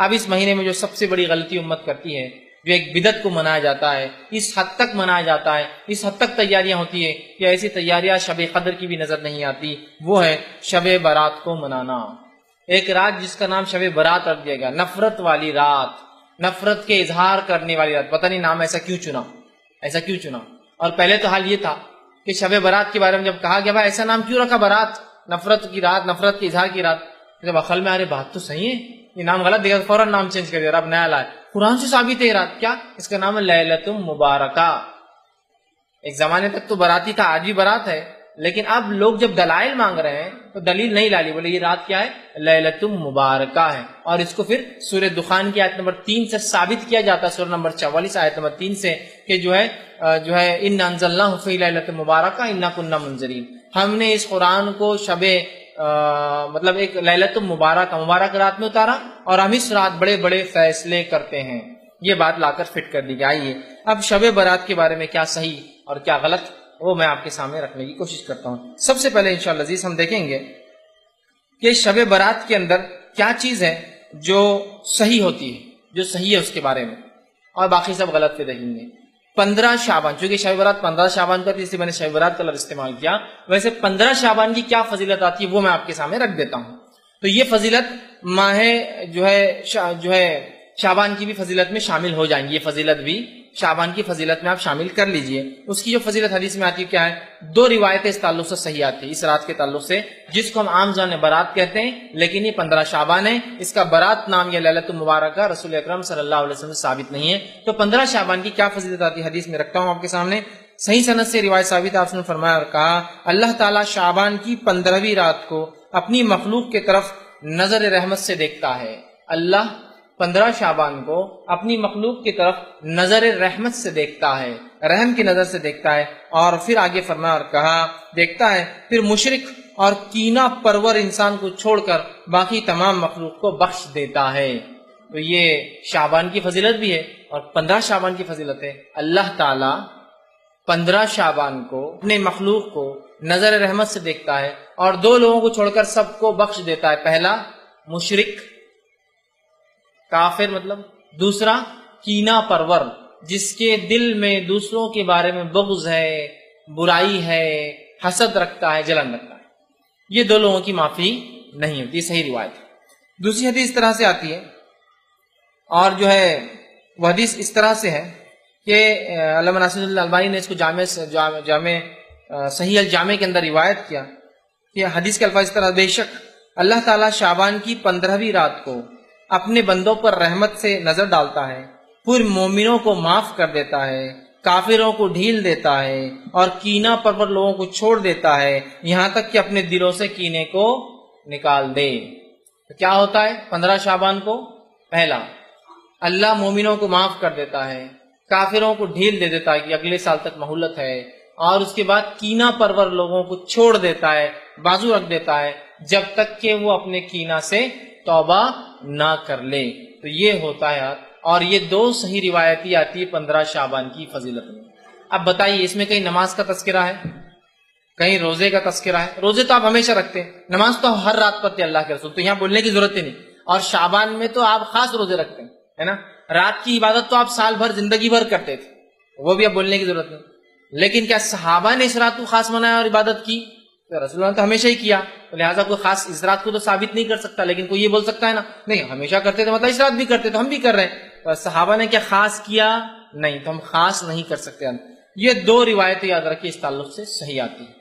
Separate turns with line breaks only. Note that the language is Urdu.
اب اس مہینے میں جو سب سے بڑی غلطی امت کرتی ہے، جو ایک بدعت کو منایا جاتا ہے، اس حد تک منایا جاتا ہے، اس حد تک تیاریاں ہوتی ہے کہ ایسی تیاریاں شب قدر کی بھی نظر نہیں آتی، وہ ہے شب برات کو منانا۔ ایک رات جس کا نام شب برات رکھ دیا گیا، نفرت والی رات، نفرت کے اظہار کرنے والی رات۔ پتہ نہیں نام ایسا کیوں چنا۔ اور پہلے تو حال یہ تھا کہ شب برات کے بارے میں جب کہا گیا بھائی ایسا نام کیوں رکھا برات، نفرت کی رات، نفرت کے اظہار کی رات، جب عقل میں آ رہے بات تو صحیح ہے، یہ نام غلط دیکھا فوراً نام چینج کر دیا، اب نیا لائے۔ قرآن سے ثابت ہے یہ رات، کیا اس کا نام ہے لیلۃ مبارکہ۔ ایک زمانے تک تو براتی تھا، آج بھی برات ہے، لیکن اب لوگ جب دلائل مانگ رہے ہیں تو دلیل نہیں لالی، بولے یہ رات کیا ہے، لیلۃ مبارکہ ہے۔ اور اس کو پھر سورہ دخان کی آیت نمبر 3 سے ثابت کیا جاتا ہے، سورہ نمبر 44 آیت نمبر 3 سے، کہ جو ہے انا انزلناہ فی لیلۃ مبارکہ انا کنا منذرین، ہم نے اس قرآن کو مطلب ایک لیلۃ مبارک رات میں اتارا اور ہم اس رات بڑے بڑے فیصلے کرتے ہیں۔ یہ بات لا کر فٹ کر دی گئی۔ آئیے اب شب برات کے بارے میں کیا صحیح اور کیا غلط وہ میں آپ کے سامنے رکھنے کی کوشش کرتا ہوں۔ سب سے پہلے انشاءاللہ عزیز ہم دیکھیں گے کہ شب برات کے اندر کیا چیز ہے جو صحیح ہوتی ہے، جو صحیح ہے اس کے بارے میں، اور باقی سب غلط پہ دیکھیں گے۔ 15 شعبان، چونکہ شب برات 15 شعبان کا تھی اس لیے میں نے شب برات کا لفظ استعمال کیا، ویسے 15 شعبان کی کیا فضیلت آتی ہے وہ میں آپ کے سامنے رکھ دیتا ہوں۔ تو یہ فضیلت ماہ جو ہے شعبان کی بھی فضیلت میں شامل ہو جائیں گی، یہ فضیلت بھی شعبان کی فضیلت میں آپ شامل کر لیجئے۔ اس کی جو فضیلت حدیث میں آتی ہے کیا ہے، 2 روایتیں اس تعلق سے صحیح آتی ہیں، اس رات کے تعلق سے، جس کو ہم عام زبان میں برات کہتے ہیں، لیکن یہ 15 شعبان ہے، اس کا برات نام یا لیلۃ مبارکہ رسول اکرم صلی اللہ علیہ وسلم سے ثابت نہیں ہے۔ تو 15 شعبان کی کیا فضیلت آتی ہے حدیث میں رکھتا ہوں آپ کے سامنے، صحیح سند سے روایت ثابت ہے، آپ نے فرمایا اور کہا اللہ تعالیٰ شعبان کی 15ویں رات کو اپنی مخلوق کی طرف نظر رحمت سے دیکھتا ہے۔ اللہ 15 شعبان کو اپنی مخلوق کی طرف نظر رحمت سے دیکھتا ہے، رحم کی نظر سے دیکھتا ہے، اور پھر آگے فرمایا اور کہا دیکھتا ہے پھر مشرک اور کینہ پرور انسان کو چھوڑ کر باقی تمام مخلوق کو بخش دیتا ہے۔ تو یہ شعبان کی فضیلت بھی ہے اور 15 شعبان کی فضیلت ہے۔ اللہ تعالی 15 شعبان کو اپنے مخلوق کو نظر رحمت سے دیکھتا ہے اور 2 لوگوں کو چھوڑ کر سب کو بخش دیتا ہے۔ پہلا مشرک کافر مطلب، دوسرا کینہ پرور جس کے دل میں دوسروں کے بارے میں بغض ہے، برائی ہے، حسد رکھتا ہے، جلن رکھتا ہے، یہ 2 لوگوں کی معافی نہیں ہوتی، صحیح روایت ہے۔ دوسری حدیث اس طرح سے آتی ہے، اور جو ہے وہ حدیث اس طرح سے ہے کہ علامہ ناصر اللہ البانی نے اس کو جامع صحیح الجامع کے اندر روایت کیا کہ حدیث کے الفاظ اس طرح، بے شک اللہ تعالیٰ شعبان کی 15ویں رات کو اپنے بندوں پر رحمت سے نظر ڈالتا ہے، پھر مومنوں کو معاف کر دیتا ہے، کافروں کو ڈھیل دیتا ہے اور کینہ پرور لوگوں کو چھوڑ دیتا ہے، یہاں تک کہ اپنے دلوں سے کینے کو نکال دے۔ تو کیا ہوتا ہے 15 شعبان کو؟ پہلا، اللہ مومنوں کو معاف کر دیتا ہے، کافروں کو ڈھیل دے دیتا ہے کہ اگلے سال تک مہلت ہے، اور اس کے بعد کینہ پرور لوگوں کو چھوڑ دیتا ہے، بازو رکھ دیتا ہے جب تک کہ وہ اپنے کینہ سے توبہ نہ کر لے۔ تو یہ ہوتا ہے، اور یہ 2 صحیح روایتی آتی ہے 15 شعبان کی فضیلت میں۔ اب بتائیے اس میں کہیں نماز کا تذکرہ ہے، کہیں روزے کا تذکرہ ہے؟ روزے تو آپ ہمیشہ رکھتے ہیں، نماز تو ہر رات پڑھتے اللہ کے رسول، تو یہاں بولنے کی ضرورت ہی نہیں۔ اور شعبان میں تو آپ خاص روزے رکھتے ہیں، ہے نا، رات کی عبادت تو آپ سال بھر زندگی بھر کرتے تھے، وہ بھی اب بولنے کی ضرورت نہیں۔ لیکن کیا صحابہ نے اس رات کو خاص منایا اور عبادت کی؟ رسول اللہ نے تو ہمیشہ ہی کیا، تو لہٰذا کوئی خاص اس رات کو تو ثابت نہیں کر سکتا، لیکن کوئی یہ بول سکتا ہے نا نہیں ہمیشہ کرتے تھے، مطلب اس رات بھی کرتے تو ہم بھی کر رہے ہیں۔ تو صحابہ نے کیا خاص کیا؟ نہیں، تو ہم خاص نہیں کر سکتے۔ یہ 2 روایتیں یاد رکھیے اس تعلق سے صحیح آتی ہیں۔